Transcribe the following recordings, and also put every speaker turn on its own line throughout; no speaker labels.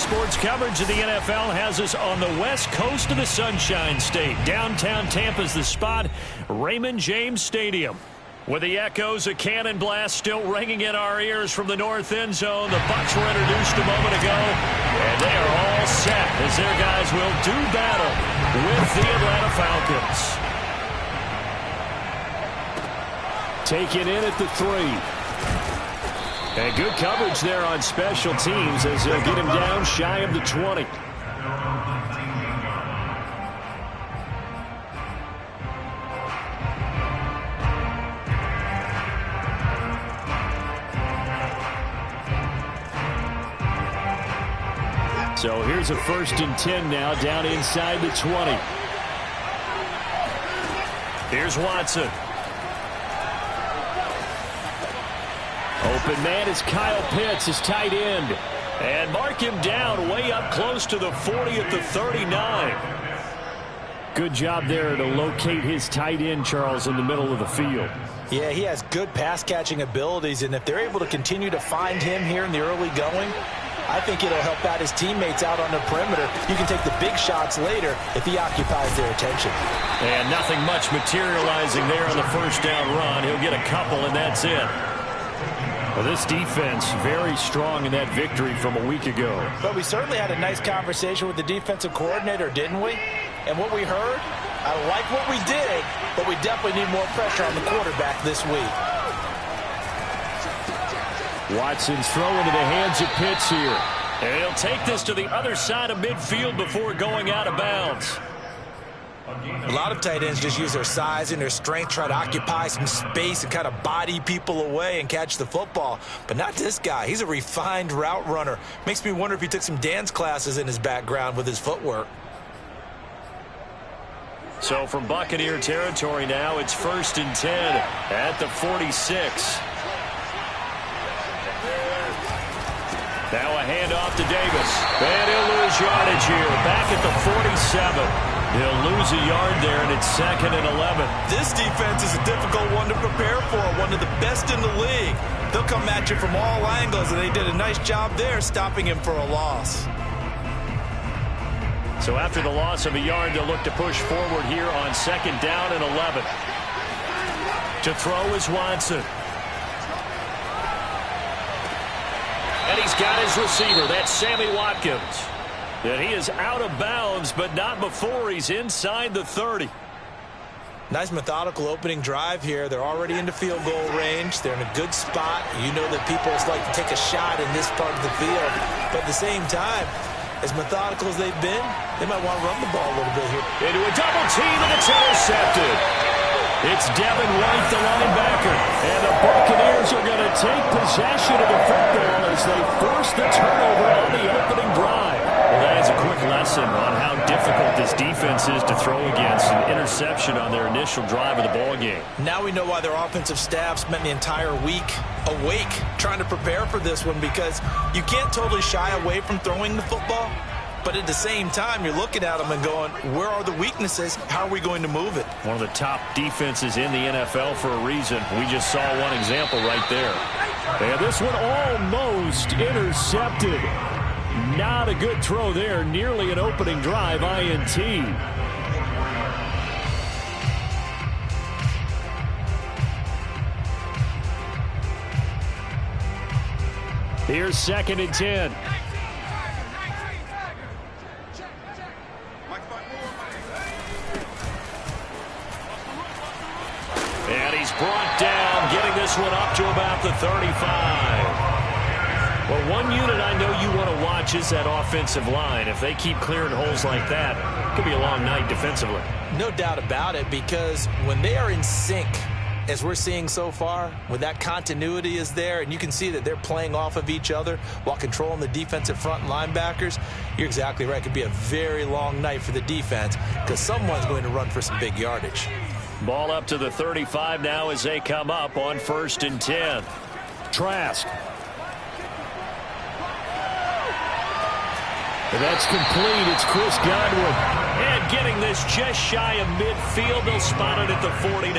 sports coverage of the NFL has us on the west coast of the Sunshine State. Downtown Tampa's the spot, Raymond James Stadium. With the echoes of cannon blast still ringing in our ears from the north end zone, the Bucs were introduced a moment ago, and they are all set as their guys will do battle with the Atlanta Falcons. Taken in at the 3. And good coverage there on special teams as they'll get him down shy of the 20. So here's a 1st and 10 now down inside the 20. Here's Watson. Open man is Kyle Pitts, his tight end. And mark him down way up close to the 40 at the 39. Good job there to locate his tight end, Charles, in the middle of the field.
Yeah, he has good pass-catching abilities, and if they're able to continue to find him here in the early going, I think it'll help out his teammates out on the perimeter. You can take the big shots later if he occupies their attention.
And nothing much materializing there on the first down run. He'll get a couple, and that's it. Well, this defense very strong in that victory from a week ago.
But we certainly had a nice conversation with the defensive coordinator, didn't we? And what we heard, I like what we did, but we definitely need more pressure on the quarterback this week.
Watson's throw into the hands of Pitts here. And he'll take this to the other side of midfield before going out of bounds.
A lot of tight ends just use their size and their strength, try to occupy some space and kind of body people away and catch the football. But not this guy. He's a refined route runner. Makes me wonder if he took some dance classes in his background with his footwork.
So from Buccaneer territory now, it's 1st and 10 at the 46. Now a handoff to Davis. And he'll lose yardage here. Back at the 47. He'll lose a yard there, and it's 2nd and 11.
This defense is a difficult one to prepare for, one of the best in the league. They'll come at you from all angles, and they did a nice job there stopping him for a loss.
So after the loss of a yard, they'll look to push forward here on 2nd down and 11. To throw is Watson. And he's got his receiver. That's Sammy Watkins. And he is out of bounds, but not before he's inside the 30.
Nice methodical opening drive here. They're already into field goal range. They're in a good spot. You know that people like to take a shot in this part of the field. But at the same time, as methodical as they've been, they might want to run the ball a little bit here.
Into a double team, and it's intercepted. It's Devin White, the linebacker. And the Buccaneers are going to take possession of the football as they force the turnover on the opening drive. Well, that is a quick lesson on how difficult this defense is to throw against. An interception on their initial drive of the ball game.
Now we know why their offensive staff spent the entire week awake trying to prepare for this one, because you can't totally shy away from throwing the football. But at the same time, you're looking at them and going, where are the weaknesses? How are we going to move it?
One of the top defenses in the NFL for a reason. We just saw one example right there. And this one almost intercepted. Not a good throw there. Nearly an opening drive INT. Here's 2nd and 10. And he's brought down, getting this one up to about the 35. Well, one unit I know you want to watch is that offensive line. If they keep clearing holes like that, it could be a long night defensively.
No doubt about it, because when they are in sync, as we're seeing so far, when that continuity is there, and you can see that they're playing off of each other while controlling the defensive front and linebackers, you're exactly right. It could be a very long night for the defense, because someone's going to run for some big yardage.
Ball up to the 35 now as they come up on 1st and 10. Trask. And that's complete. It's Chris Godwin. And getting this just shy of midfield. They'll spot it at the 49.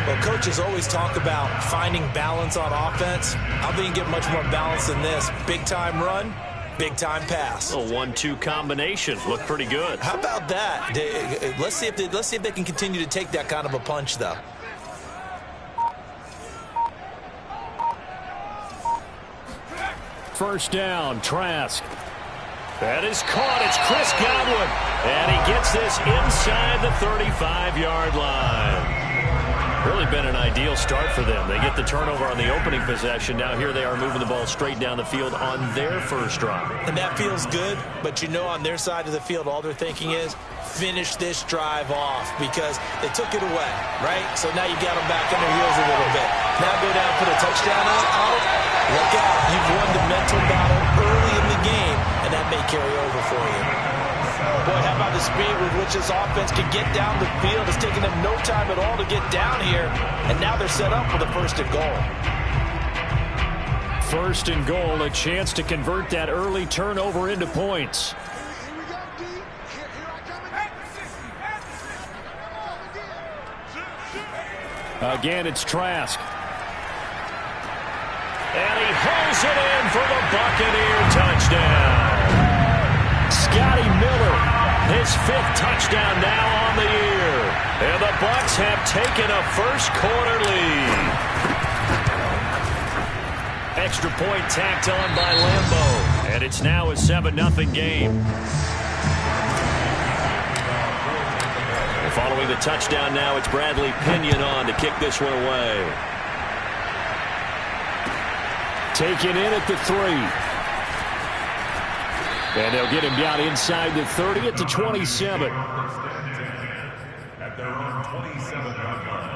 Well, coaches always talk about finding balance on offense. I think you get much more balance than this. Big-time run, big-time pass.
A 1-2 combination. Looked pretty good.
How about that? Let's see if they can continue to take that kind of a punch, though.
First down, Trask. That is caught. It's Chris Godwin. And he gets this inside the 35-yard line. Really been an ideal start for them. They get the turnover on the opening possession. Now here they are moving the ball straight down the field on their first drive.
And that feels good, but you know on their side of the field all they're thinking is finish this drive off because they took it away, right? So now you got them back on their heels a little bit. Now go down, put a touchdown on it. Look out. You've won the mental battle early in the game, and that may carry over for you. Boy, how about the speed with which this offense can get down the field? It's taking them no time at all to get down here, and now they're set up for the first and goal.
First and goal, a chance to convert that early turnover into points. Again, it's Trask. And he hauls it in for the Buccaneer touchdown. Scotty Miller, his 5th touchdown now on the year. And the Bucs have taken a first-quarter lead. Extra point tacked on by Lambeau. And it's now a 7-0 game. And following the touchdown now, it's Bradley Pinion on to kick this one away. Taken in at the 3. And they'll get him down inside the 30 at the 27. At their own 27-yard line.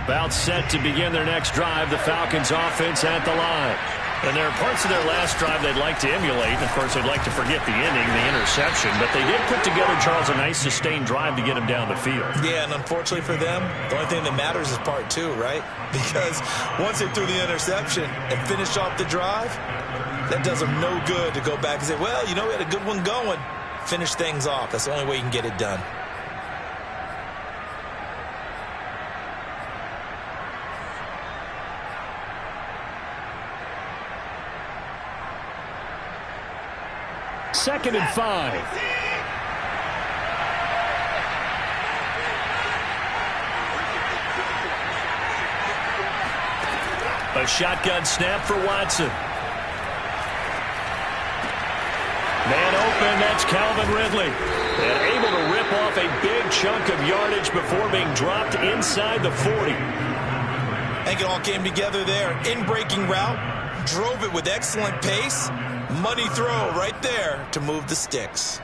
About set to begin their next drive, the Falcons offense at the line. And there are parts of their last drive they'd like to emulate. And, of course, they'd like to forget the ending, the interception. But they did put together, Charles, a nice sustained drive to get them down the field.
Yeah, and unfortunately for them, the only thing that matters is part 2, right? Because once they threw the interception and finished off the drive, that does them no good to go back and say, well, you know, we had a good one going. Finish things off. That's the only way you can get it done.
Second and 5. A shotgun snap for Watson. Man open, that's Calvin Ridley. And able to rip off a big chunk of yardage before being dropped inside the 40.
I think it all came together there. In-breaking route, drove it with excellent pace. Money throw right there to move the sticks.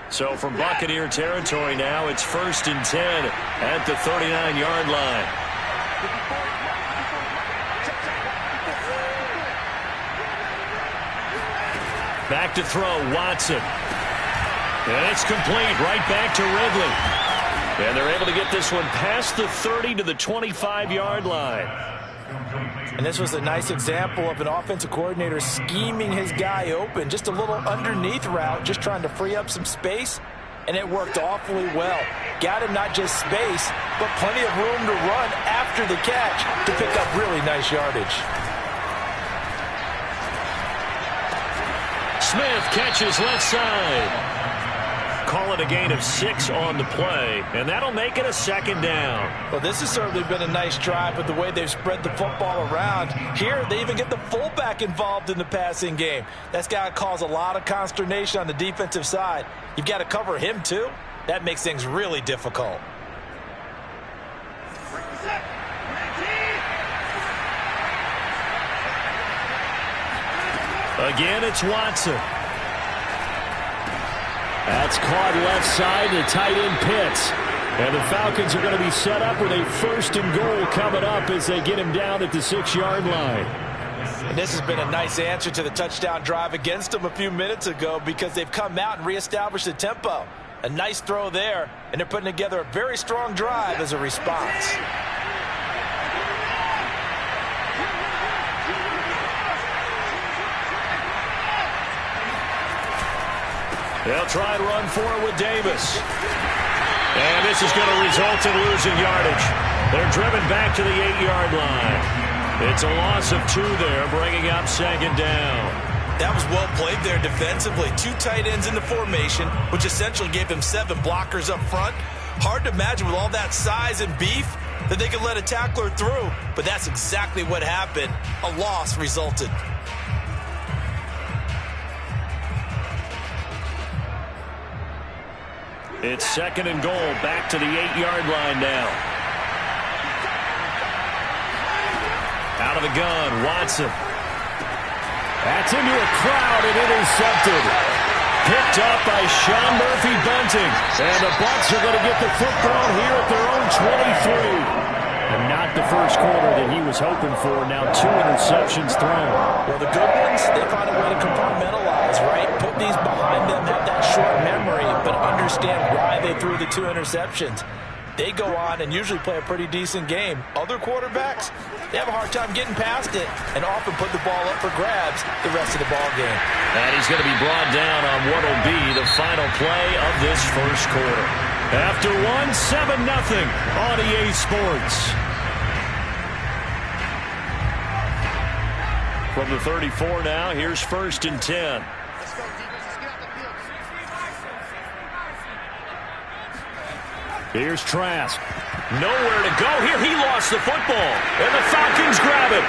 So from Buccaneer territory now, it's 1st and 10 at the 39-yard line. Back to throw, Watson. And it's complete right back to Ridley. And they're able to get this one past the 30 to the 25-yard line.
And this was a nice example of an offensive coordinator scheming his guy open. Just a little underneath route, just trying to free up some space. And it worked awfully well. Got him not just space, but plenty of room to run after the catch to pick up really nice yardage.
Smith catches left side. Call it a gain of 6 on the play, and that'll make it a 2nd down.
Well, this has certainly been a nice drive with the way they've spread the football around. Here, they even get the fullback involved in the passing game. That's got to cause a lot of consternation on the defensive side. You've got to cover him, too. That makes things really difficult.
Again, it's Watson. That's caught left side to tight end Pitts. And the Falcons are going to be set up with a 1st and goal coming up as they get him down at the 6-yard line.
And this has been a nice answer to the touchdown drive against them a few minutes ago because they've come out and reestablished the tempo. A nice throw there, and they're putting together a very strong drive as a response.
They'll try and run for it with Davis. And this is going to result in losing yardage. They're driven back to the 8-yard line. It's a loss of 2 there, bringing up 2nd down.
That was well played there defensively. 2 tight ends in the formation, which essentially gave them 7 blockers up front. Hard to imagine with all that size and beef that they could let a tackler through. But that's exactly what happened. A loss resulted.
It's 2nd and goal, back to the 8-yard line now. Out of the gun, Watson. That's into a crowd and intercepted. Picked up by Sean Murphy-Bunting. And the Bucs are going to get the football here at their own 23. And not the first quarter that he was hoping for. Now 2 interceptions thrown.
Well, the good ones, they find a way to compartmentalize, right? Put these behind them, have that short memory, but understand why they threw the 2 interceptions. They go on and usually play a pretty decent game. Other quarterbacks, they have a hard time getting past it and often put the ball up for grabs the rest of the ball game.
And he's going to be brought down on what will be the final play of this first quarter. After 7-0 on EA Sports. From the 34 now, here's 1st and 10. Here's Trask. Nowhere to go here. He lost the football. And the Falcons grab it.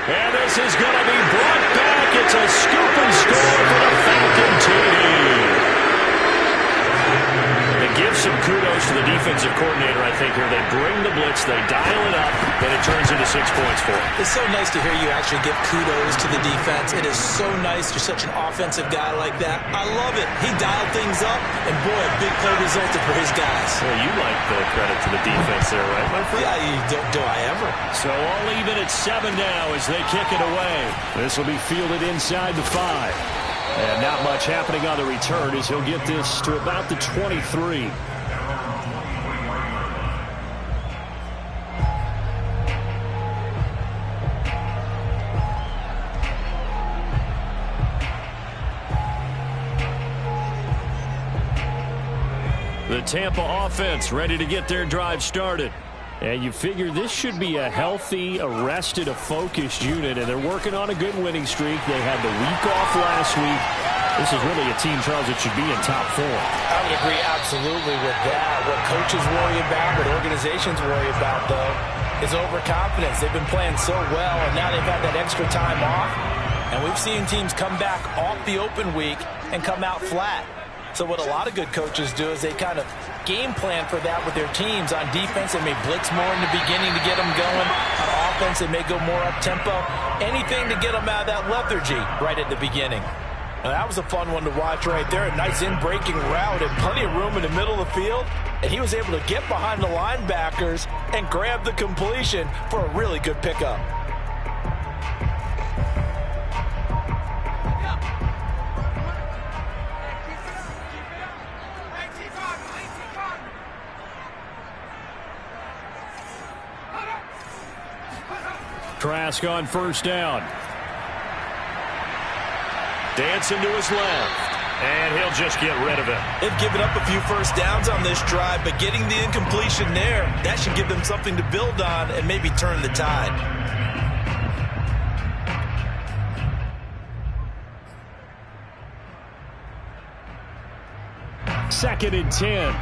And this is going to be brought back. It's a scoop and score for the Falcon team. They give some kudos to the defensive coordinator, I think, here. They bring the blitz, they dial it up, then it turns into 6 points for them.
It's so nice to hear you actually give kudos to the defense. It is so nice. You're such an offensive guy like that. I love it. He dialed things up, and boy, a big play resulted for his guys.
Well, you like the credit to the defense there, right, my friend?
Yeah, do I ever?
So all even at 7 now as they kick it away. This will be fielded inside the 5. And not much happening on the return as he'll get this to about the 23. The Tampa offense ready to get their drive started. And you figure this should be a healthy, arrested, a focused unit, and they're working on a good winning streak. They had the week off last week. This is really a team, Charles, that should be in top 4.
I would agree absolutely with that. What coaches worry about, what organizations worry about, though, is overconfidence. They've been playing so well, and now they've had that extra time off. And we've seen teams come back off the open week and come out flat. So what a lot of good coaches do is they kind of game plan for that with their teams. On defense, they may blitz more in the beginning to get them going. On offense, they may go more up-tempo. Anything to get them out of that lethargy right at the beginning. Now, that was a fun one to watch right there. A nice in-breaking route and plenty of room in the middle of the field. And he was able to get behind the linebackers and grab the completion for a really good pickup.
Trask on 1st down. Dancing to his left. And he'll just get rid of it.
They've given up a few first downs on this drive, but getting the incompletion there, that should give them something to build on and maybe turn the tide.
Second and 10.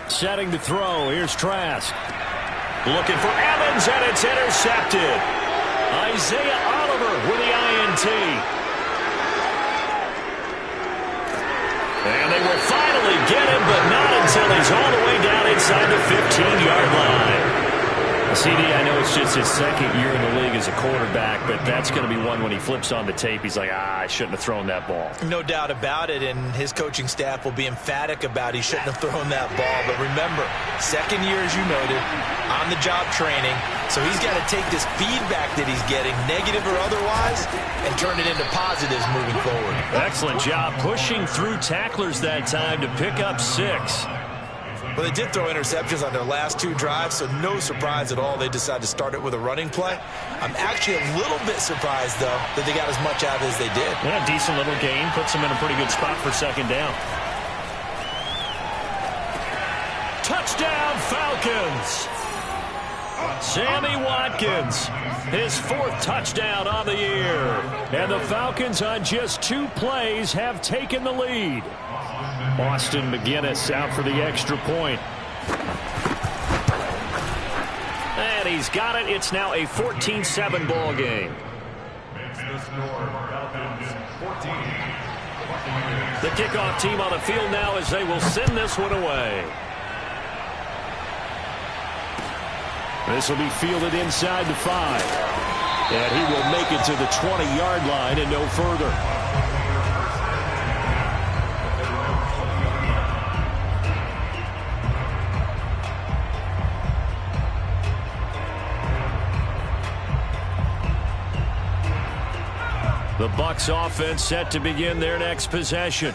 Setting to throw. Here's Trask. Looking for Evans, and it's intercepted. Isaiah Oliver with the INT. And they will finally get him, but not until he's all the way down inside the 15-yard line. CD, I know it's just his second year in the league as a quarterback, but that's going to be one when he flips on the tape, he's like, I shouldn't have thrown that ball.
No doubt about it, and his coaching staff will be emphatic about he shouldn't have thrown that ball. But remember, second year, as you noted, on-the-job training, so he's got to take this feedback that he's getting, negative or otherwise, and turn it into positives moving forward.
Excellent job pushing through tacklers that time to pick up 6.
Well, they did throw interceptions on their last 2 drives, so no surprise at all they decided to start it with a running play. I'm actually a little bit surprised, though, that they got as much out of it as they did.
Yeah, decent little gain. Puts them in a pretty good spot for second down. Touchdown, Falcons! Sammy Watkins, his 4th touchdown on the year. And the Falcons on just 2 plays have taken the lead. Austin McGinnis out for the extra point. And he's got it. It's now a 14-7 ball game. The kickoff team on the field now as they will send this one away. This will be fielded inside the 5. And he will make it to the 20-yard line and no further. The Bucs offense set to begin their next possession.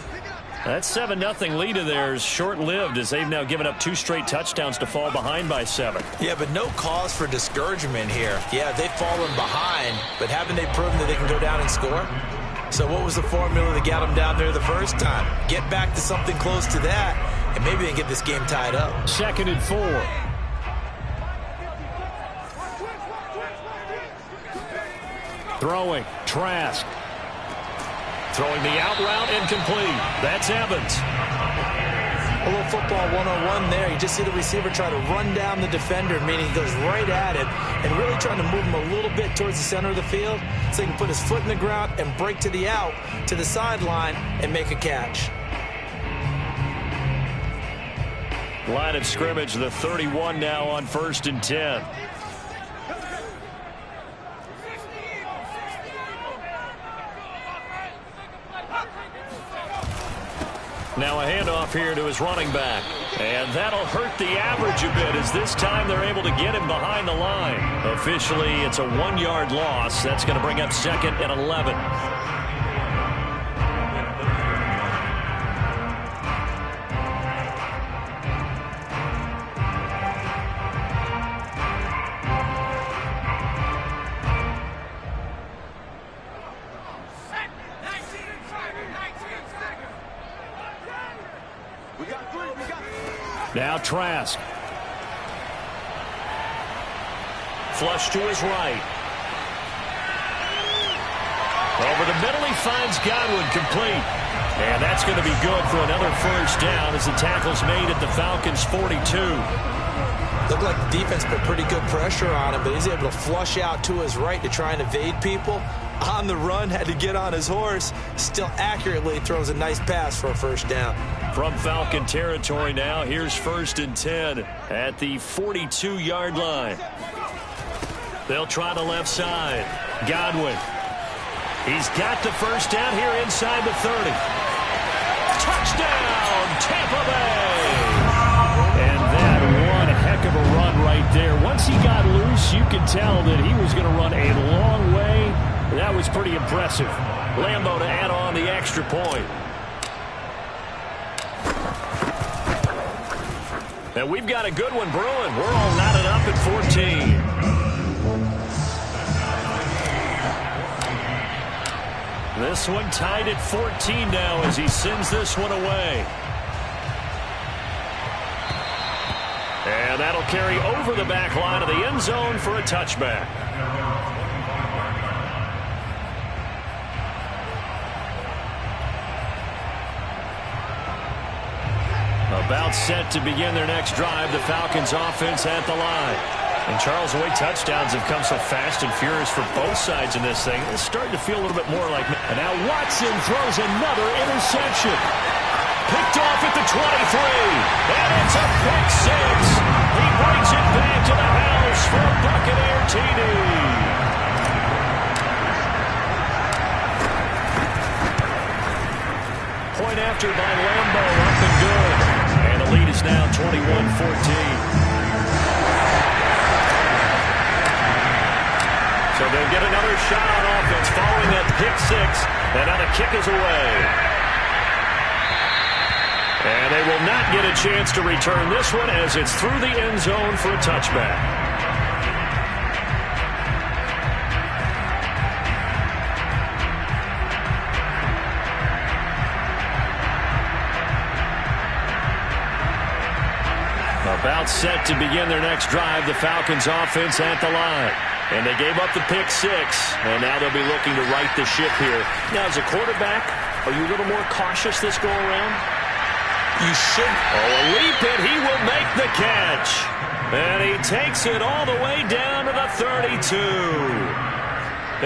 That 7-0 lead of theirs short-lived as they've now given up 2 straight touchdowns to fall behind by 7.
Yeah, but no cause for discouragement here. Yeah, they've fallen behind, but haven't they proven that they can go down and score? So what was the formula that got them down there the first time? Get back to something close to that, and maybe they can get this game tied up.
2nd and 4. Throwing, Trask. Throwing the out route, incomplete. That's Evans.
A little football 101 there. You just see the receiver try to run down the defender, meaning he goes right at him, and really trying to move him a little bit towards the center of the field so he can put his foot in the ground and break to the out, to the sideline, and make a catch.
Line of scrimmage, the 31 now on 1st and 10. Now a handoff here to his running back. And that'll hurt the average a bit as this time they're able to get him behind the line. Officially, it's a 1-yard loss. That's going to bring up 2nd and 11. Now Trask. Flush to his right. Over the middle, he finds Godwin, complete. And that's going to be good for another first down as the tackle's made at the Falcons' 42.
Looked like the defense put pretty good pressure on him, but he's able to flush out to his right to try and evade people. On the run, had to get on his horse. Still accurately throws a nice pass for a first down.
From Falcon territory now, here's 1st and 10 at the 42-yard line. They'll try the left side. Godwin. He's got the first down here inside the 30. Touchdown, Tampa Bay! And that one heck of a run right there. Once he got loose, you could tell that he was going to run a long way. That was pretty impressive. Lambo to add on the extra point. And we've got a good one brewing. We're all knotted up at 14. This one tied at 14 now as he sends this one away. And that'll carry over the back line of the end zone for a touchback. About set to begin their next drive, the Falcons offense at the line. And Charles, the way touchdowns have come so fast and furious for both sides in this thing, it's starting to feel a little bit more like... And now Watson throws another interception. Picked off at the 23. And it's a pick 6. He brings it back to the house for a They'll get another shot on offense following that pick six. And now the kick is away. And they will not get a chance to return this one as it's through the end zone for a touchback. About set to begin their next drive, the Falcons offense at the line. And they gave up the pick six, and now they'll be looking to right the ship here. Now, as a quarterback, are you a little more cautious this go-around?
You should.
Oh, a leap it. He will make the catch. And he takes it all the way down to the 32.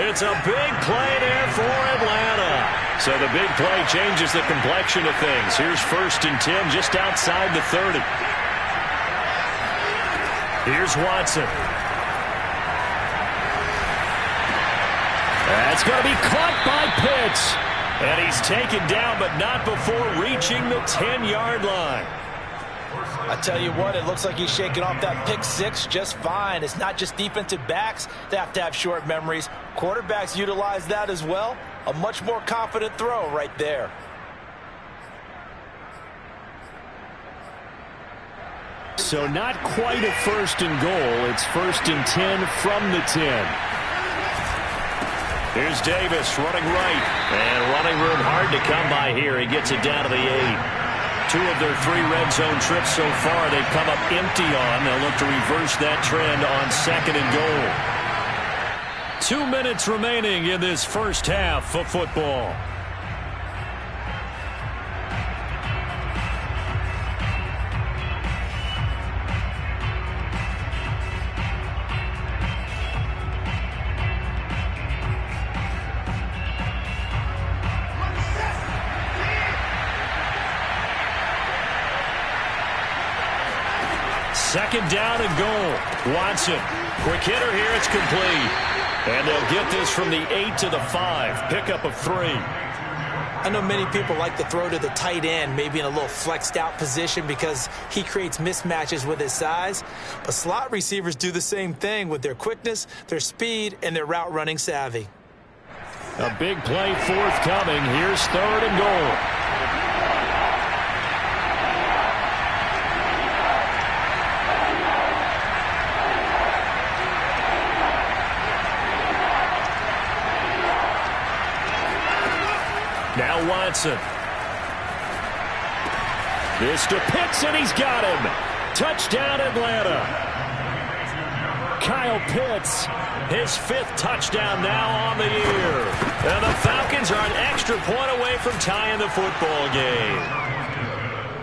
It's a big play there for Atlanta. So the big play changes the complexion of things. Here's 1st and 10 just outside the 30. Here's Watson. That's going to be caught by Pitts. And he's taken down, but not before reaching the 10-yard line.
I tell you what, it looks like he's shaking off that pick six just fine. It's not just defensive backs that have to have short memories. Quarterbacks utilize that as well. A much more confident throw right there.
So not quite a 1st and goal. It's 1st and 10 from the 10. Here's Davis running right. And running room hard to come by here. He gets it down to the 8. 2 of their 3 red zone trips so far they've come up empty on. They'll look to reverse that trend on 2nd and goal. 2 minutes remaining in this first half of football. Second down and goal. Watson. Quick hitter here. It's complete. And they'll get this from the 8 to the 5. Pickup of 3.
I know many people like to throw to the tight end, maybe in a little flexed out position because he creates mismatches with his size. But slot receivers do the same thing with their quickness, their speed, and their route running savvy.
A big play forthcoming. Here's 3rd and goal. Now Watson. This to Pitts, and he's got him. Touchdown, Atlanta. Kyle Pitts, his 5th touchdown now on the year. And the Falcons are an extra point away from tying the football game.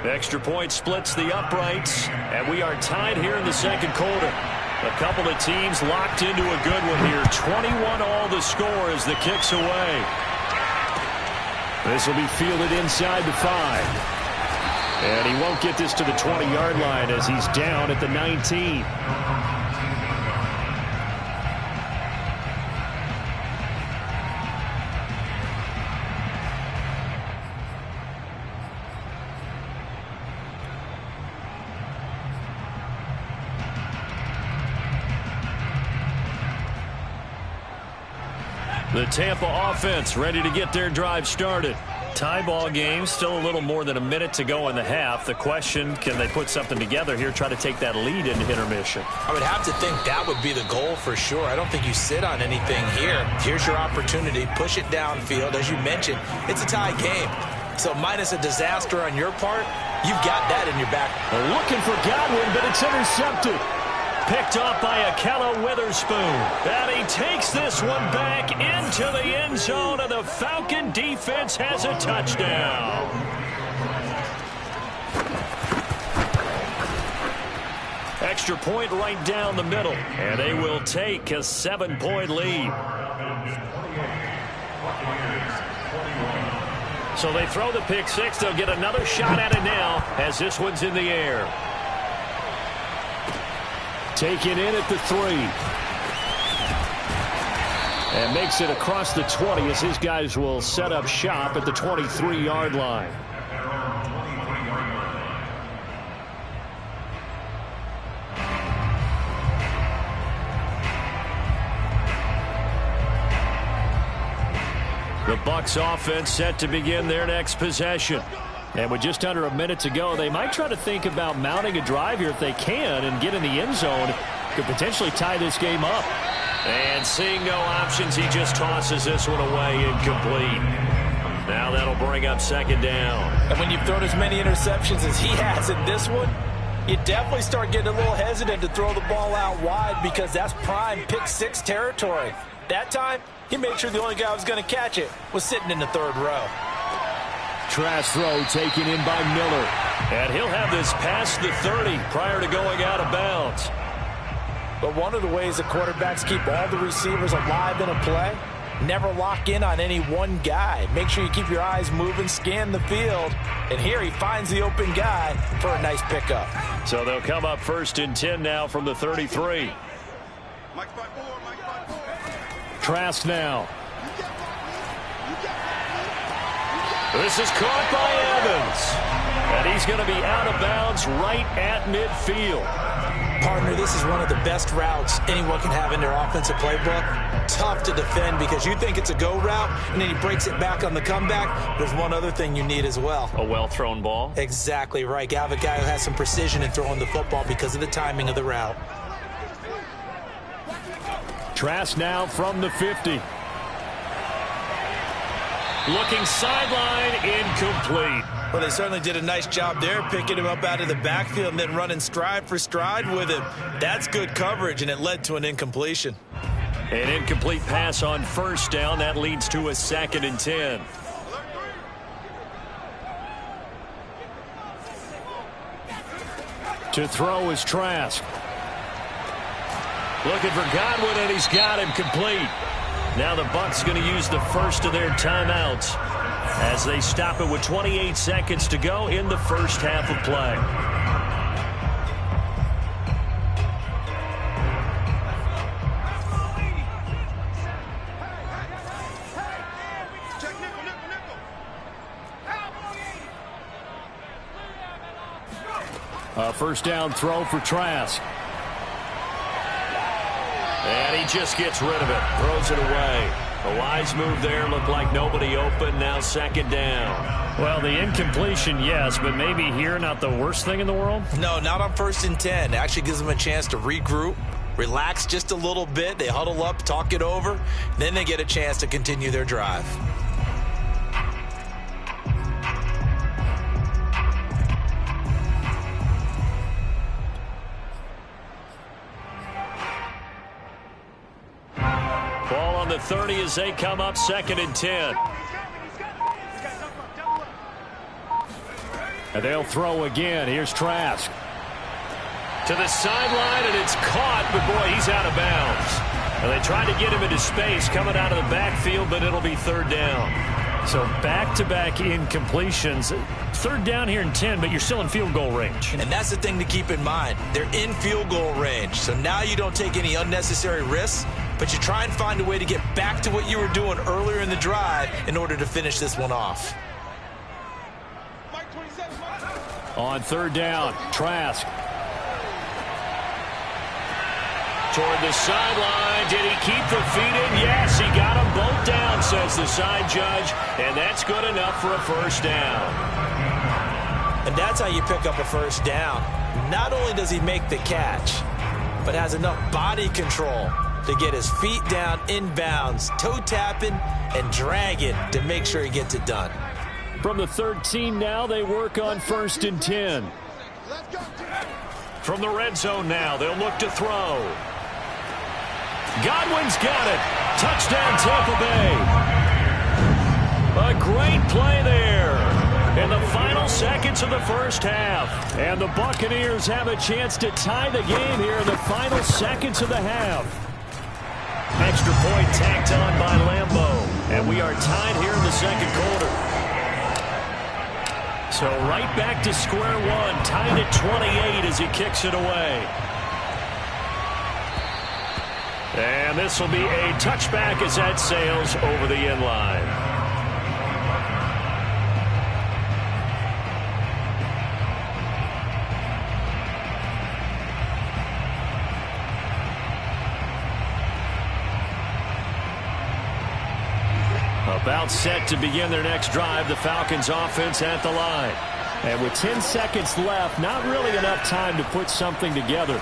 Extra point splits the uprights, and we are tied here in the second quarter. A couple of teams locked into a good one here. 21 all the score as the kick's away. This will be fielded inside the 5. And he won't get this to the 20-yard line as he's down at the 19. The Tampa offense ready to get their drive started. Tie ball game, still a little more than a minute to go in the half. The question, can they put something together here, try to take that lead into intermission?
I would have to think that would be the goal for sure. I don't think you sit on anything here. Here's your opportunity. Push it downfield. As you mentioned, it's a tie game. So minus a disaster on your part, you've got that in your back.
Looking for Godwin, but it's intercepted. Picked off by Akella Witherspoon. And he takes this one back into the end zone, and the Falcon defense has a touchdown. Extra point right down the middle, and they will take a 7-point lead. So they throw the pick six. They'll get another shot at it now as this one's in the air. Taken in at the 3. And makes it across the 20 as his guys will set up shop at the 23-yard line. The Bucs offense set to begin their next possession. And with just under a minute to go, they might try to think about mounting a drive here if they can and get in the end zone. Could potentially tie this game up. And seeing no options, he just tosses this one away, incomplete. Now that'll bring up second down.
And when you've thrown as many interceptions as he has in this one, you definitely start getting a little hesitant to throw the ball out wide because that's prime pick six territory. That time, he made sure the only guy who was going to catch it was sitting in the third row.
Trash throw taken in by Miller. And he'll have this past the 30 prior to going out of bounds.
But one of the ways that quarterbacks keep all the receivers alive in a play, never lock in on any one guy. Make sure you keep your eyes moving, scan the field. And here he finds the open guy for a nice pickup.
So they'll come up 1st and 10 now from the 33. Trask now. This is caught by Evans. And he's going to be out of bounds right at midfield.
Partner, this is one of the best routes anyone can have in their offensive playbook. Tough to defend because you think it's a go route, and then he breaks it back on the comeback. There's one other thing you need as well.
A well-thrown ball?
Exactly right. You have a guy who has some precision in throwing the football because of the timing of the route.
Trask now from the 50. Looking sideline, incomplete.
Well, they certainly did a nice job there, picking him up out of the backfield and then running stride for stride with him. That's good coverage, and it led to an incompletion.
An incomplete pass on 1st down. That leads to a 2nd and 10. To throw is Trask. Looking for Godwin, and he's got him complete. Now the Bucs going to use the first of their timeouts as they stop it with 28 seconds to go in the first half of play. A 1st down throw for Trask. And he just gets rid of it, throws it away. A wise move there, looked like nobody open, now 2nd down. Well, the incompletion, yes, but maybe here not the worst thing in the world?
No, not on 1st and 10. It actually gives them a chance to regroup, relax just a little bit. They huddle up, talk it over, then they get a chance to continue their drive.
Ball on the 30 as they come up 2nd and 10. And they'll throw again. Here's Trask. To the sideline, and it's caught, but boy, he's out of bounds. And they tried to get him into space coming out of the backfield, but it'll be 3rd down. So back-to-back incompletions. 3rd down here in 10, but you're still in field goal range.
And that's the thing to keep in mind. They're in field goal range. So now you don't take any unnecessary risks, but you try and find a way to get back to what you were doing earlier in the drive in order to finish this one off.
On 3rd down, Trask. Toward the sideline. Did he keep the feet in? Yes, he got them both down, says the side judge. And that's good enough for a 1st down.
And that's how you pick up a 1st down. Not only does he make the catch, but has enough body control to get his feet down inbounds, toe tapping and dragging to make sure he gets it done.
From the 13 now, they work on 1st and 10. From the red zone now, they'll look to throw. Godwin's got it. Touchdown, Tampa Bay. A great play there in the final seconds of the 1st half. And the Buccaneers have a chance to tie the game here in the final seconds of the half. Extra point tacked on by Lambeau. And we are tied here in the 2nd quarter. So right back to square one, tied at 28 as he kicks it away. And this will be a touchback as that sails over the end line. A About set to begin their next drive, the Falcons offense at the line. And with 10 seconds left, not really enough time to put something together.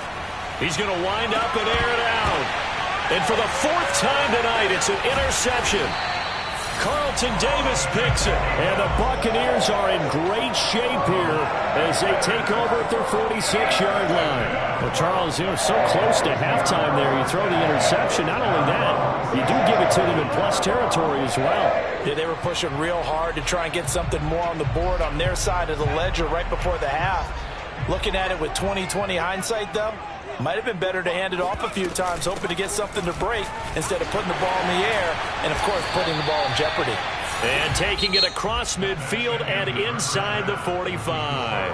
He's going to wind up and air it out. And for the 4th time tonight, it's an interception. Carlton Davis picks it. And the Buccaneers are in great shape here as they take over at their 46-yard line. Well, Charles, so close to halftime there. You throw the interception. Not only that, you do give it to them in plus territory as well.
Yeah, they were pushing real hard to try and get something more on the board on their side of the ledger right before the half. Looking at it with 20/20 hindsight, though, might have been better to hand it off a few times, hoping to get something to break instead of putting the ball in the air and, of course, putting the ball in jeopardy.
And taking it across midfield and inside the 45.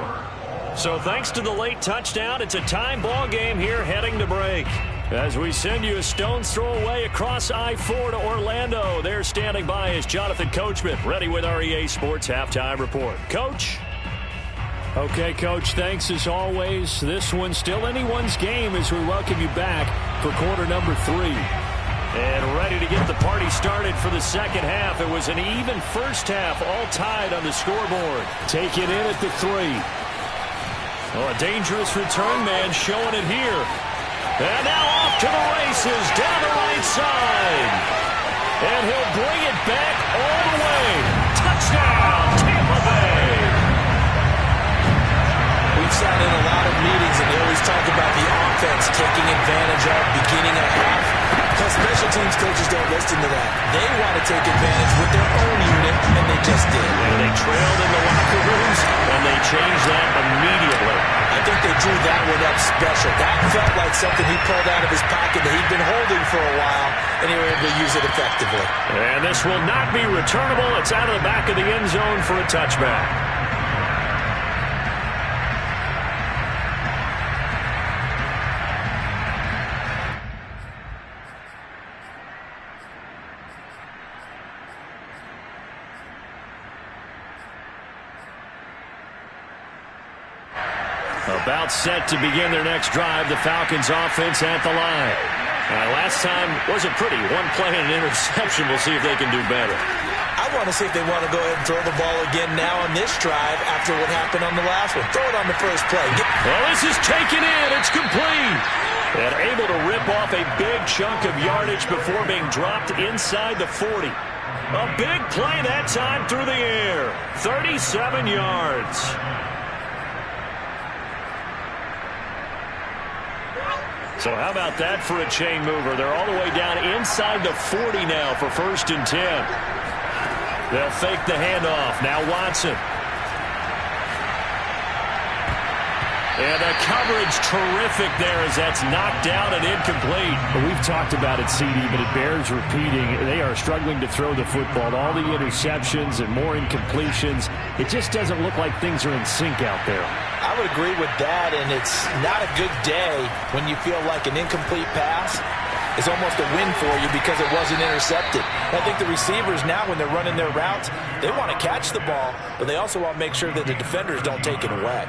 So thanks to the late touchdown, it's a time ball game here heading to break. As we send you a stone's throw away across I-4 to Orlando. There standing by is Jonathan Coachman, ready with our EA Sports Halftime Report. Coach? Okay, Coach, thanks as always. This one's still anyone's game as we welcome you back for quarter number 3. And ready to get the party started for the second half. It was an even first half, all tied on the scoreboard. Take it in at the 3. Oh, a dangerous return man showing it here. And now off to the races down the right side. And he'll bring it back all the way. Touchdown, Tampa Bay.
We've sat in a lot of meetings, and they always talk about the offense taking advantage of beginning a half. Because special teams coaches don't listen to that. They want to take advantage with their own unit, and they just did.
And they trailed in the locker rooms, and they changed that immediately.
I think they drew that one up special. That felt like something he pulled out of his pocket that he'd been holding for a while, and they were able to use it effectively.
And this will not be returnable. It's out of the back of the end zone for a touchback. About set to begin their next drive, the Falcons offense at the line. Last time wasn't pretty. One play and an interception. We'll see if they can do better.
I want to see if they want to go ahead and throw the ball again now on this drive after what happened on the last one. Throw it on the first play.
Well, this is taken in. It's complete. And able to rip off a big chunk of yardage before being dropped inside the 40. A big play that time through the air. 37 yards. So how about that for a chain mover? They're all the way down inside the 40 now for 1st and 10. They'll fake the handoff. Now Watson. And the coverage terrific there as that's knocked down and incomplete.
Well, we've talked about it, CD, but it bears repeating. They are struggling to throw the football. All the interceptions and more incompletions. It just doesn't look like things are in sync out there.
I would agree with that, and it's not a good day when you feel like an incomplete pass is almost a win for you because it wasn't intercepted. I think the receivers now, when they're running their routes, they want to catch the ball, but they also want to make sure that the defenders don't take it away.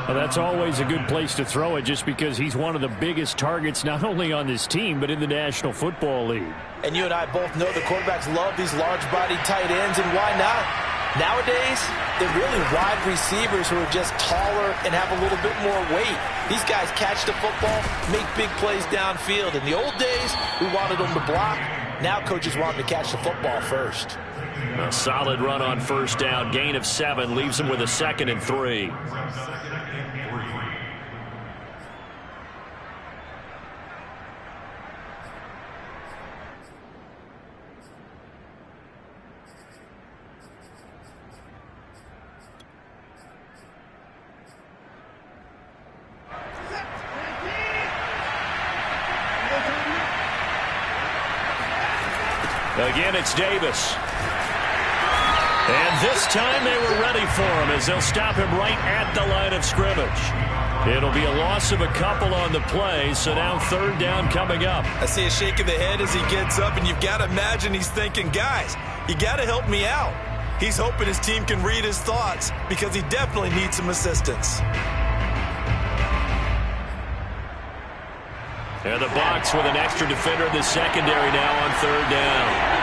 Well, that's always a good place to throw it just because he's one of the biggest targets not only on this team but in the National Football League.
And you and I both know the quarterbacks love these large-bodied tight ends, and why not? Nowadays, they're really wide receivers who are just taller and have a little bit more weight. These guys catch the football, make big plays downfield. In the old days, we wanted them to block. Now coaches want them to catch the football first.
A solid run on first down. Gain of 7 leaves them with a 2nd and 3. Again, it's Davis. And this time they were ready for him as they'll stop him right at the line of scrimmage. It'll be a loss of a couple on the play, so now 3rd down coming up.
I see a shake of the head as he gets up, and you've got to imagine he's thinking, guys, you got to help me out. He's hoping his team can read his thoughts because he definitely needs some assistance.
And the Bucs with an extra defender in the secondary now on 3rd down.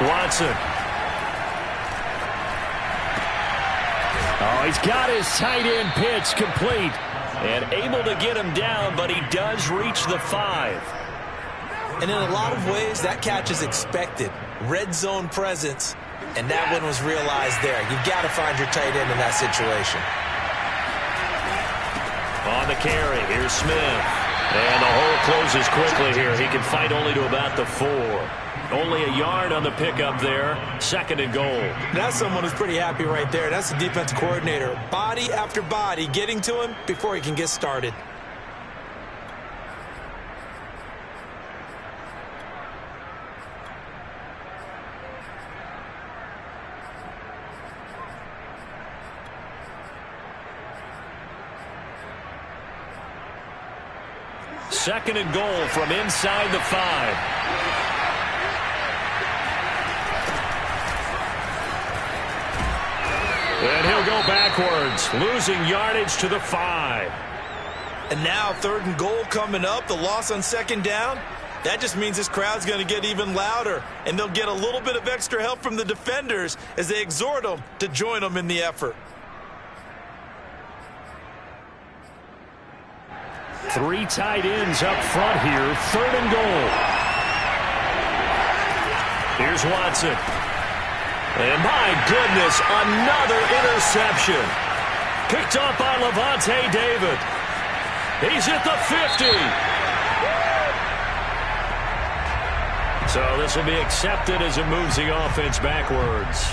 Watson.
Oh, he's got his tight end pitch complete.
And able to get him down, but he does reach the 5.
And in a lot of ways, that catch is expected. Red zone presence, and that one was realized there. You've got to find your tight end in that situation.
On the carry, here's Smith. And the hole closes quickly here. He can fight only to about the 4. Only a yard on the pickup there. 2nd and goal.
That's someone who's pretty happy right there. That's the defense coordinator. Body after body getting to him before he can get started.
Second and goal from inside the 5. And he'll go backwards, losing yardage to the 5.
And now 3rd and goal coming up. The loss on 2nd down. That just means this crowd's going to get even louder. And they'll get a little bit of extra help from the defenders as they exhort them to join them in the effort.
3 tight ends up front here. 3rd and goal. Here's Watson. And my goodness, another interception. Picked up by Levante David. He's at the 50. So this will be accepted as it moves the offense backwards.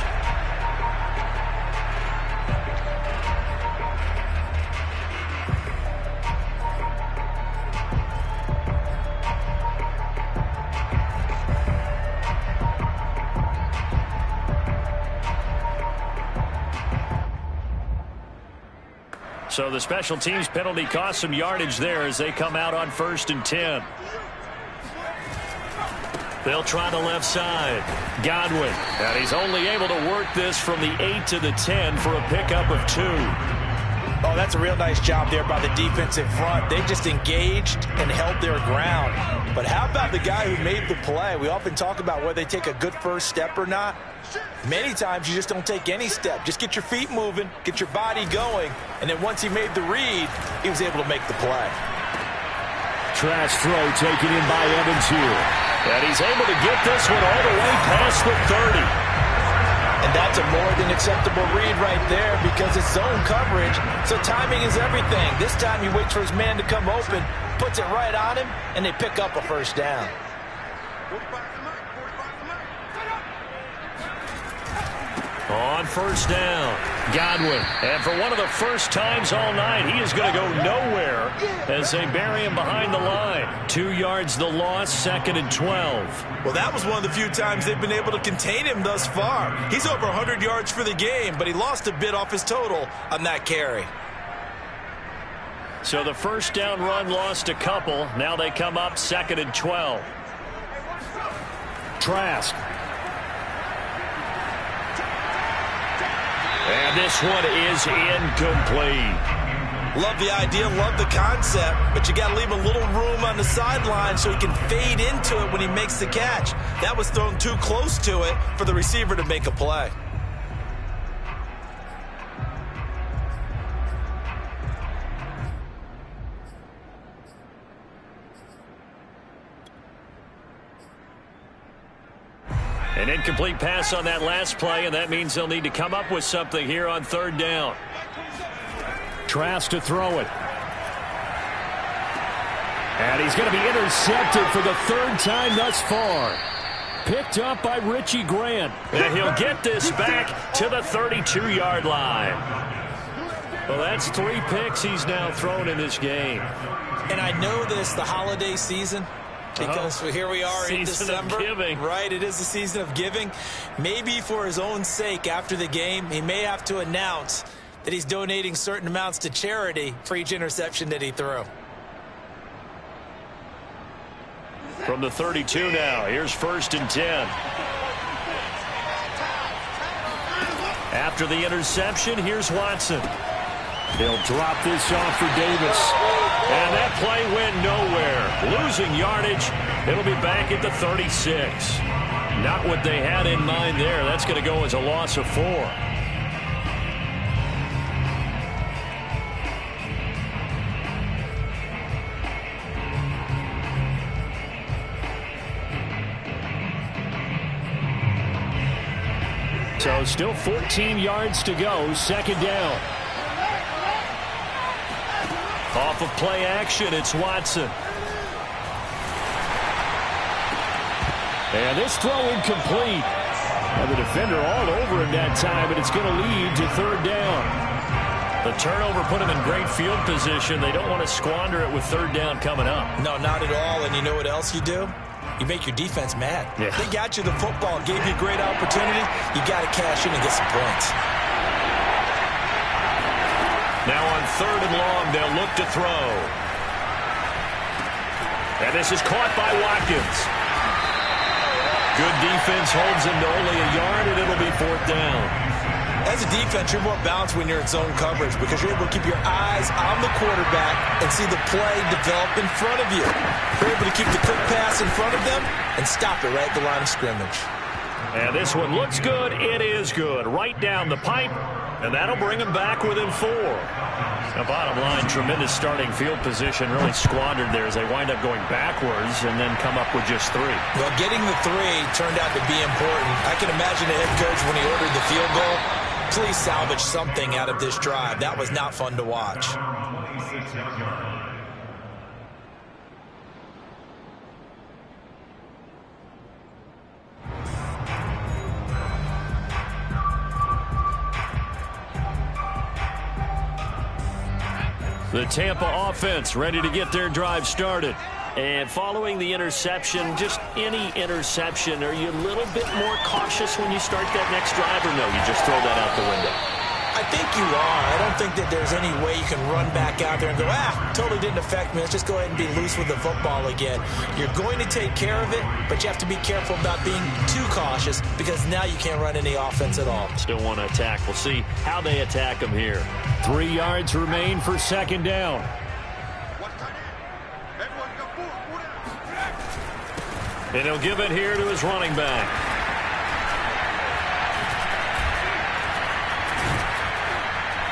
So the special teams penalty cost some yardage there as they come out on 1st and 10. They'll try the left side. Godwin. And he's only able to work this from the 8 to the 10 for a pickup of 2.
Oh, that's a real nice job there by the defense in front. They just engaged and held their ground. But how about the guy who made the play? We often talk about whether they take a good first step or not. Many times you just don't take any step. Just get your feet moving, get your body going, and then once he made the read, he was able to make the play.
Trash throw taken in by Evans here.
And he's able to get this one all the way past the 30.
And that's a more than acceptable read right there because it's zone coverage, so timing is everything. This time he waits for his man to come open, puts it right on him, and they pick up a 1st down.
On 1st down, Godwin. And for one of the first times all night, he is going to go nowhere as they bury him behind the line. 2 yards the loss, 2nd and 12.
Well, that was one of the few times they've been able to contain him thus far. He's over 100 yards for the game, but he lost a bit off his total on that carry.
So the 1st down run lost a couple. Now they come up 2nd and 12.
Trask.
And this one is incomplete.
Love the idea, love the concept, but you got to leave a little room on the sideline so he can fade into it when he makes the catch. That was thrown too close to it for the receiver to make a play.
An incomplete pass on that last play, and that means they'll need to come up with something here on 3rd down.
Trask to throw it. And he's going to be intercepted for the 3rd time thus far. Picked up by Richie Grant.
And he'll get this back to the 32-yard line. Well, that's 3 picks he's now thrown in this game.
And I know this, the holiday season, because here we are in December. Right, it is the season of giving. Maybe for his own sake after the game, he may have to announce that he's donating certain amounts to charity for each interception that he threw.
From the 32 now, here's 1st and 10. After the interception, here's Watson.
He'll drop this off for Davis.
And that play went nowhere. Losing yardage. It'll be back at the 36. Not what they had in mind there. That's going to go as a loss of 4. So still 14 yards to go. Second down. Off of play action, it's Watson. And this throw incomplete. And the defender all over him that time, but it's going to lead to third down. The turnover put him in great field position. They don't want to squander it with third down coming up.
No, not at all. And you know what else you do? You make your defense mad.
Yeah.
They got you the football, gave you a great opportunity. You got to cash in and get some points.
Now on third and long, they'll look to throw. And this is caught by Watkins. Good defense holds him to only a yard, and it'll be fourth down.
As a defense, you're more balanced when you're in zone coverage because you're able to keep your eyes on the quarterback and see the play develop in front of you. You're able to keep the quick pass in front of them and stop it right at the line of scrimmage.
And this one looks good. It is good. Right down the pipe, and that'll bring him back within 4. Now, bottom line, tremendous starting field position, really squandered there as they wind up going backwards and then come up with just 3.
Well, getting the 3 turned out to be important. I can imagine the head coach when he ordered the field goal. Please salvage something out of this drive. That was not fun to watch.
The Tampa offense ready to get their drive started. And following the interception, just any interception, are you a little bit more cautious when you start that next drive, or no, you just throw that out the window?
I think you are. I don't think that there's any way you can run back out there and go, totally didn't affect me. Let's just go ahead and be loose with the football again. You're going to take care of it, but you have to be careful about being too cautious because now you can't run any offense at all.
Still want to attack. We'll see how they attack them here. 3 yards remain for second down. And he'll give it here to his running back.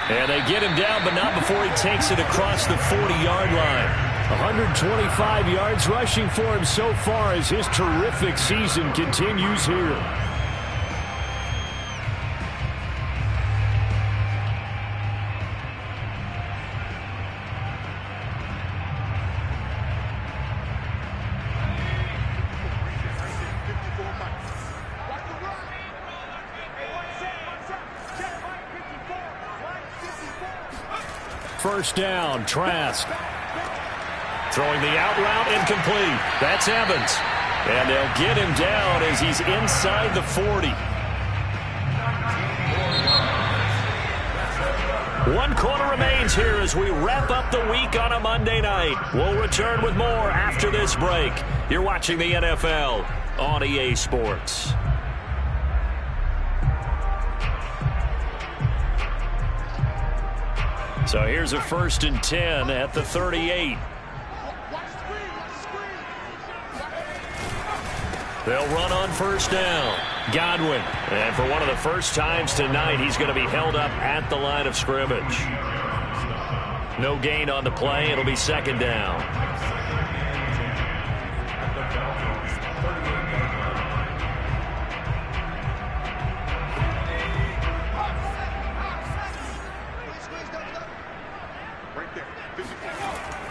And they get him down, but not before he takes it across the 40-yard line. 125 yards rushing for him so far as his terrific season continues here. First down, Trask. Throwing the out route, incomplete. That's Evans. And they'll get him down as he's inside the 40. 1 quarter remains here as we wrap up the week on a Monday night. We'll return with more after this break. You're watching the NFL on EA Sports. So here's a 1st and 10 at the 38. They'll run on first down. Godwin. And for one of the first times tonight, he's going to be held up at the line of scrimmage. No gain on the play. It'll be second down.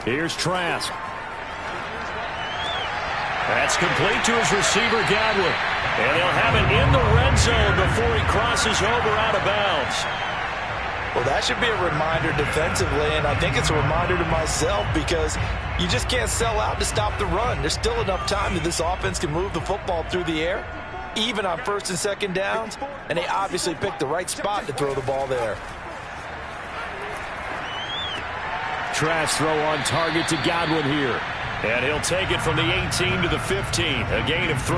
Here's Trask. That's complete to his receiver, Godwin. And they'll have it in the red zone before he crosses over out of bounds.
Well, that should be a reminder defensively, and I think it's a reminder to myself because you just can't sell out to stop the run. There's still enough time that this offense can move the football through the air, even on 1st and 2nd downs, and they obviously picked the right spot to throw the ball there.
Trask throw on target to Godwin here. And he'll take it from the 18 to the 15. A gain of 3.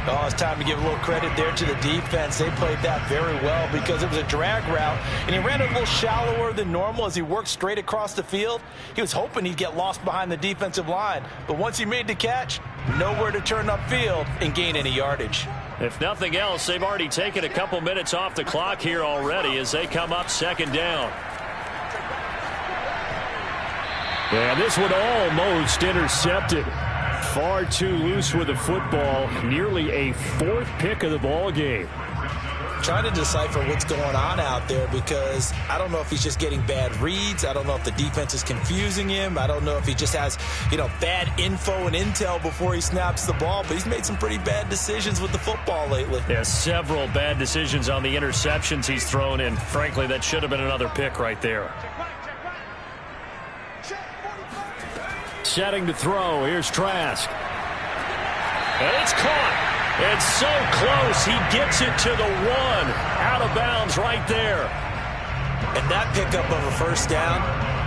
Oh, it's time to give a little credit there to the defense. They played that very well because it was a drag route, and he ran a little shallower than normal as he worked straight across the field. He was hoping he'd get lost behind the defensive line, but once he made the catch, nowhere to turn upfield and gain any yardage.
If nothing else, they've already taken a couple minutes off the clock here already as they come up second down. And this one almost intercepted. Far too loose with the football. Nearly a fourth pick of the ball game.
Trying to decipher what's going on out there because I don't know if he's just getting bad reads. I don't know if the defense is confusing him. I don't know if he just has, bad info and intel before he snaps the ball. But he's made some pretty bad decisions with the football lately.
Yeah, several bad decisions on the interceptions he's thrown in. Frankly, that should have been another pick right there. Setting to throw. Here's Trask. And it's caught. It's so close. He gets it to the one. Out of bounds right there.
And that pickup of a first down,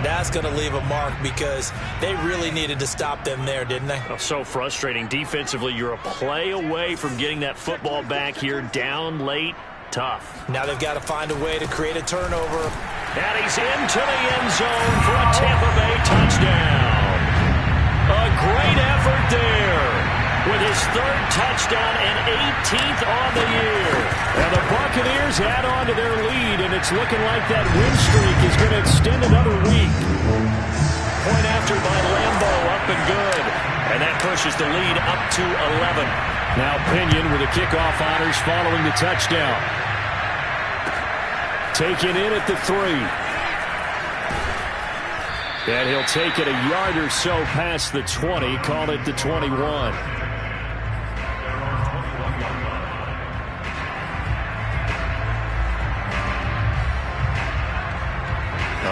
that's going to leave a mark because they really needed to stop them there, didn't they?
Oh, so frustrating. Defensively, you're a play away from getting that football back here. Down late. Tough.
Now they've got to find a way to create a turnover.
And he's into the end zone for a Tampa Bay touchdown. A great effort there with his third touchdown and 18th on the year. And the Buccaneers add on to their lead, and it's looking like that win streak is going to extend another week. Point after by Lambo, up and good. And that pushes the lead up to 11. Now Pinion with the kickoff honors following the touchdown. Taken in at the 3. And he'll take it a yard or so past the 20, call it the 21.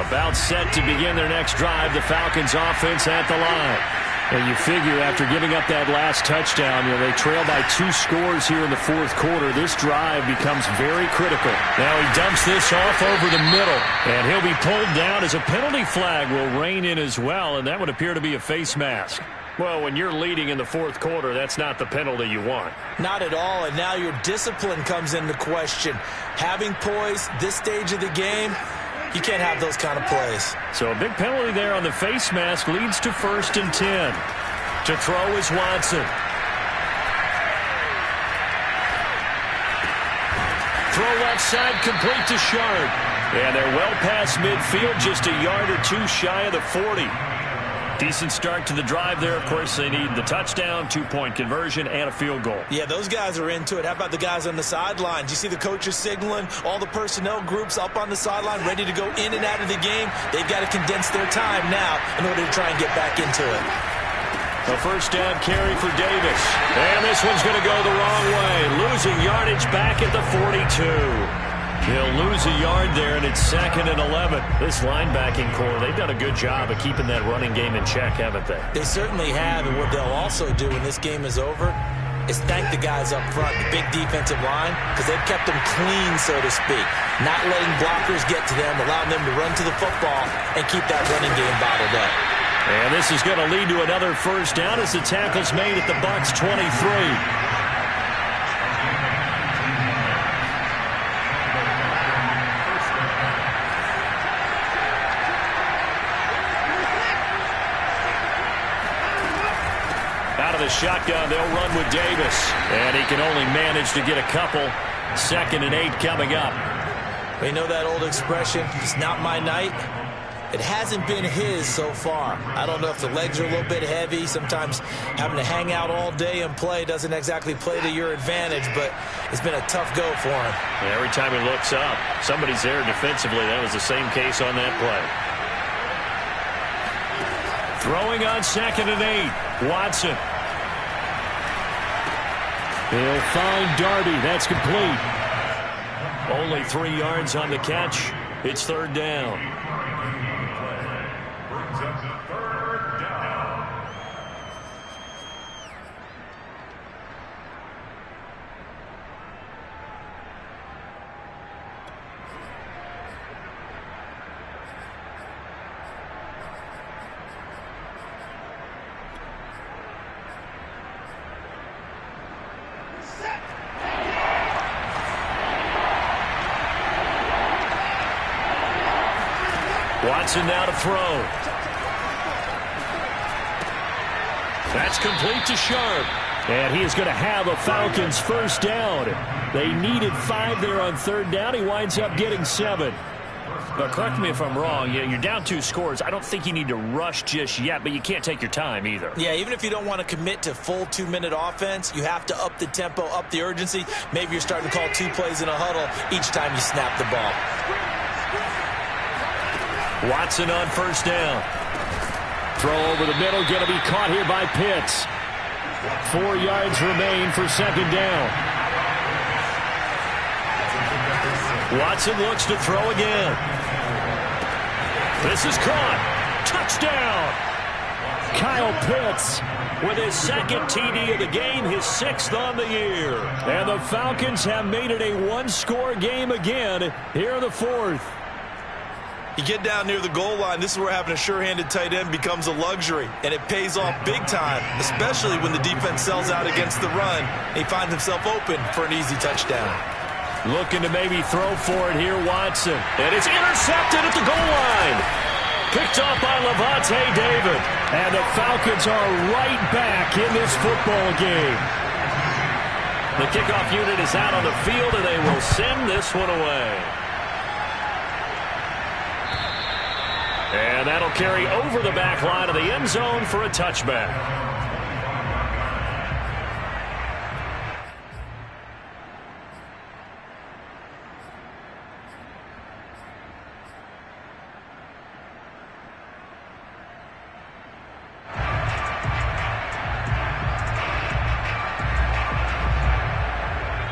About set to begin their next drive, the Falcons offense at the line. And you figure after giving up that last touchdown, they trail by 2 scores here in the fourth quarter. This drive becomes very critical. Now he dumps this off over the middle, and he'll be pulled down as a penalty flag will rein in as well, and that would appear to be a face mask. Well, when you're leading in the fourth quarter, that's not the penalty you want.
Not at all, and now your discipline comes into question. Having poise this stage of the game, you can't have those kind of plays. So
a big penalty there on the face mask leads to 1st and 10. To throw is Watson. Throw left side, complete to Shard. And they're well past midfield, just a yard or 2 shy of the 40. Decent start to the drive there. Of course, they need the touchdown, 2-point conversion, and a field goal.
Yeah, those guys are into it. How about the guys on the sidelines? You see the coaches signaling, all the personnel groups up on the sideline ready to go in and out of the game. They've got to condense their time now in order to try and get back into it.
A first down carry for Davis. And this one's going to go the wrong way. Losing yardage back at the 42. He'll lose a yard there, and it's 2nd and 11. This linebacking core, they've done a good job of keeping that running game in check, haven't they?
They certainly have, and what they'll also do when this game is over is thank the guys up front, the big defensive line, because they've kept them clean, so to speak. Not letting blockers get to them, allowing them to run to the football and keep that running game bottled up.
And this is going to lead to another first down as the tackle's made at the Bucs 23. The shotgun, they'll run with Davis, and he can only manage to get a couple. 2nd and 8 coming up.
We know that old expression, it's not my night. It hasn't been his so far. I don't know if the legs are a little bit heavy. Sometimes having to hang out all day and play doesn't exactly play to your advantage, but it's been a tough go for him.
Yeah, every time he looks up, somebody's there defensively. That was the same case on that play. Throwing on 2nd and 8. Watson. He'll find Darby. That's complete. Only 3 yards on the catch. It's 3rd down. Watson now to throw. That's complete to Sharp. And he is going to have a Falcons first down. They needed 5 there on third down. He winds up getting 7. But correct me if I'm wrong. You're down 2 scores. I don't think you need to rush just yet, but you can't take your time either.
Yeah, even if you don't want to commit to full 2-minute offense, you have to up the tempo, up the urgency. Maybe you're starting to call 2 plays in a huddle each time you snap the ball.
Watson on first down. Throw over the middle, going to be caught here by Pitts. 4 yards remain for second down. Watson looks to throw again. This is caught. Touchdown. Kyle Pitts with his second TD of the game, his 6th on the year. And the Falcons have made it a 1-score game again here in the 4th.
You get down near the goal line, this is where having a sure-handed tight end becomes a luxury, and it pays off big time, especially when the defense sells out against the run. He finds himself open for an easy touchdown.
Looking to maybe throw for it here, Watson. And it's intercepted at the goal line. Picked off by Levante David. And the Falcons are right back in this football game. The kickoff unit is out on the field, and they will send this one away. And that'll carry over the back line of the end zone for a touchback.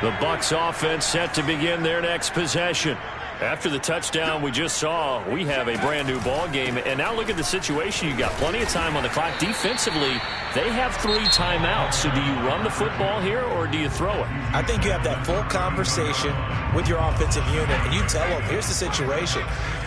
The Bucs offense set to begin their next possession. After the touchdown we just saw, we have a brand new ball game. And now look at the situation. You got plenty of time on the clock. Defensively, they have 3 timeouts. So do you run the football here or do you throw it?
I think you have that full conversation with your offensive unit, and you tell them, here's the situation.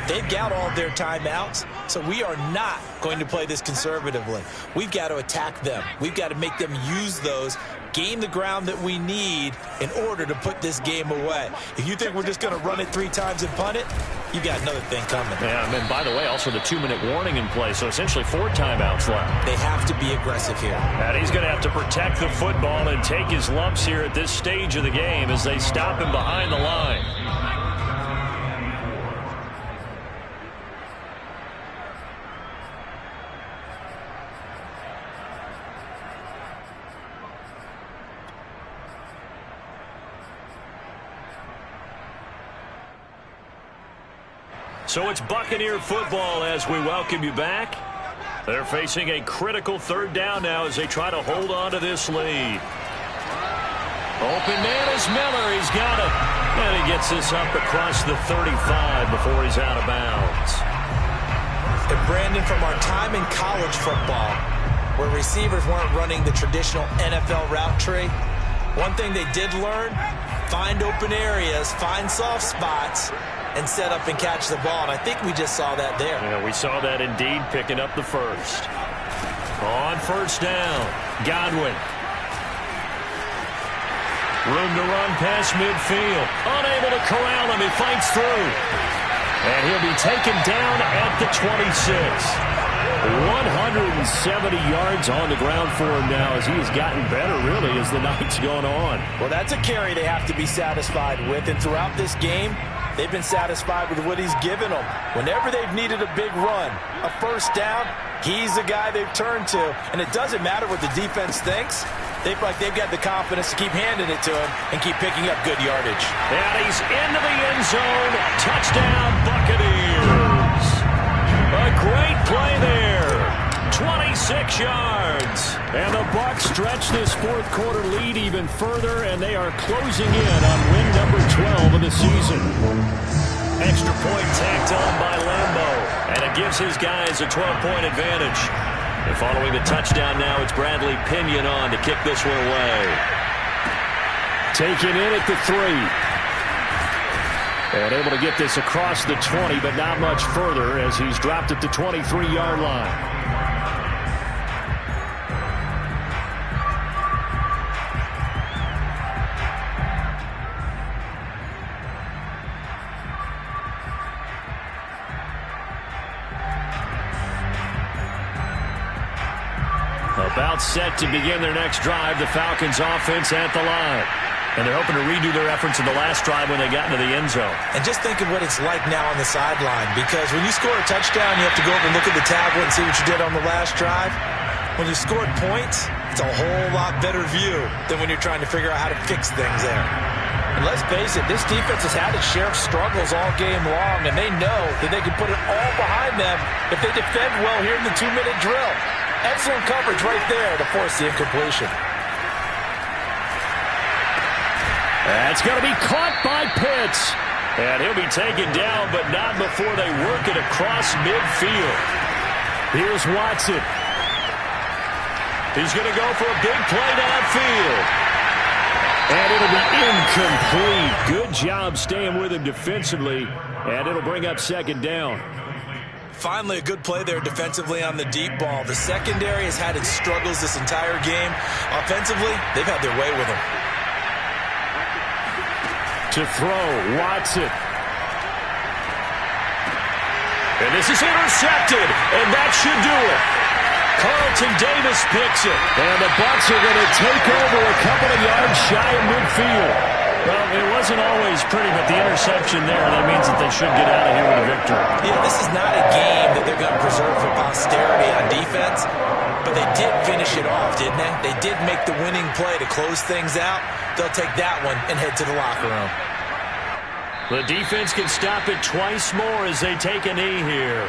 They've got all of their timeouts, so we are not going to play this conservatively. We've got to attack them. We've got to make them use those, gain the ground that we need in order to put this game away. If you think we're just going to run it 3 times and punt it, you got another thing coming.
Yeah, and then, by the way, also the 2-minute warning in play, so essentially 4 timeouts left.
They have to be aggressive here.
And he's going to have to protect the football and take his lumps here at this stage of the game as they stop him behind the line. So it's Buccaneer football as we welcome you back. They're facing a critical 3rd down now as they try to hold on to this lead. Open man is Miller. He's got it. And he gets this up across the 35 before he's out of bounds.
And Brandon, from our time in college football, where receivers weren't running the traditional NFL route tree, one thing they did learn, find open areas, find soft spots, and set up and catch the ball. And I think we just saw that there.
Yeah, we saw that indeed, picking up the first. On first down, Godwin. Room to run past midfield. Unable to corral him. He fights through. And he'll be taken down at the 26. 170 yards on the ground for him now as he has gotten better, really, as the night's gone on.
Well, that's a carry they have to be satisfied with. And throughout this game, they've been satisfied with what he's given them. Whenever they've needed a big run, a first down, he's the guy they've turned to. And it doesn't matter what the defense thinks. They feel like they've got the confidence to keep handing it to him and keep picking up good yardage.
And he's into the end zone. Touchdown, Buccaneers. A great play there. 26 yards. And the Bucs stretch this 4th quarter lead even further, and they are closing in on win number 12 of the season. Extra point tacked on by Lambeau, and it gives his guys a 12-point advantage. And following the touchdown now, it's Bradley Pinion on to kick this one away. Taken in at the 3. And able to get this across the 20, but not much further as he's dropped at the 23-yard line. About set to begin their next drive, the Falcons offense at the line. And they're hoping to redo their efforts in the last drive when they got into the end zone.
And just think of what it's like now on the sideline, because when you score a touchdown, you have to go over and look at the tablet and see what you did on the last drive. When you scored points, it's a whole lot better view than when you're trying to figure out how to fix things there. And let's face it, this defense has had its share of struggles all game long, and they know that they can put it all behind them if they defend well here in the 2-minute drill. Excellent coverage right there to force the incompletion.
That's going to be caught by Pitts. And he'll be taken down, but not before they work it across midfield. Here's Watson. He's going to go for a big play downfield. And it'll be incomplete. Good job staying with him defensively. And it'll bring up second down.
Finally, a good play there defensively on the deep ball. The secondary has had its struggles this entire game. Offensively, they've had their way with him.
To throw, Watson. And this is intercepted, and that should do it. Carlton Davis picks it, and the Bucs are going to take over a couple of yards shy of midfield. Well, it wasn't always pretty, but the interception there, that means that they should get out of here with a victory.
Yeah, this is not a game that they're going to preserve for posterity on defense, but they did finish it off, didn't they? They did make the winning play to close things out. They'll take that one and head to the locker room.
The defense can stop it twice more as they take a knee here.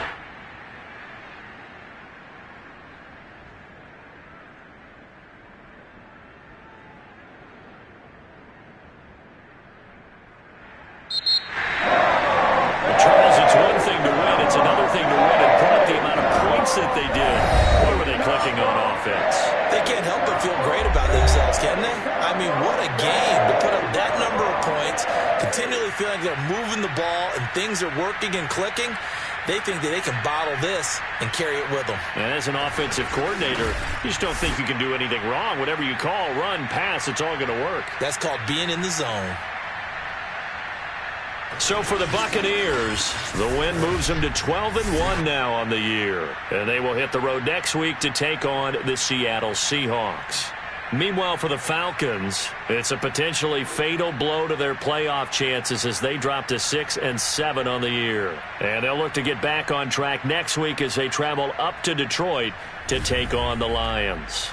Charles, it's one thing to win. It's another thing to win and put up the amount of points that they did. What were they clicking on offense?
They can't help but feel great about themselves, can they? I mean, what a game to put up that number of points, continually feeling they're moving the ball and things are working and clicking. They think that they can bottle this and carry it with them.
And as an offensive coordinator, you just don't think you can do anything wrong. Whatever you call, run, pass, it's all going to work.
That's called being in the zone.
So for the Buccaneers, the win moves them to 12-1 now on the year. And they will hit the road next week to take on the Seattle Seahawks. Meanwhile, for the Falcons, it's a potentially fatal blow to their playoff chances as they drop to 6-7 on the year. And they'll look to get back on track next week as they travel up to Detroit to take on the Lions.